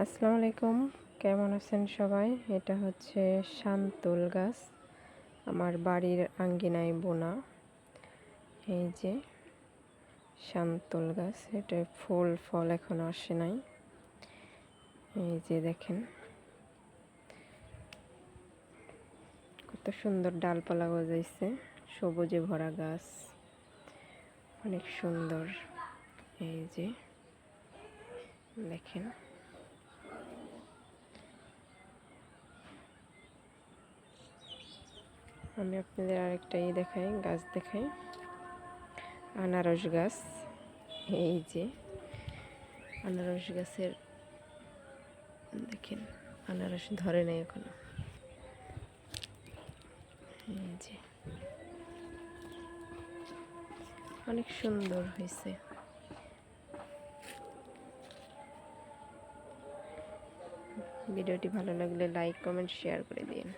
আসসালামু আলাইকুম, কেমন আছেন সবাই? এটা হচ্ছে শামতুল গাছ, আমার বাড়ির আঙ্গিনায় বোনা। এই যে শামতুল গাছ, এটা ফুল ফল এখনো আসে নাই। এই যে দেখেন কত সুন্দর ডালপালা গজাইছে, সবুজে ভরা গাছ, অনেক সুন্দর। এই যে দেখেন, আমি আপনাদের আরেকটা গাছ দেখাই, আনারস গাছ। এই যে আনারস গাছের দেখেন, আনারস ধরে নেই এখনো। এই যে অনেক সুন্দর হয়েছে। ভিডিওটি ভালো লাগলে লাইক, কমেন্ট, শেয়ার করে দিন।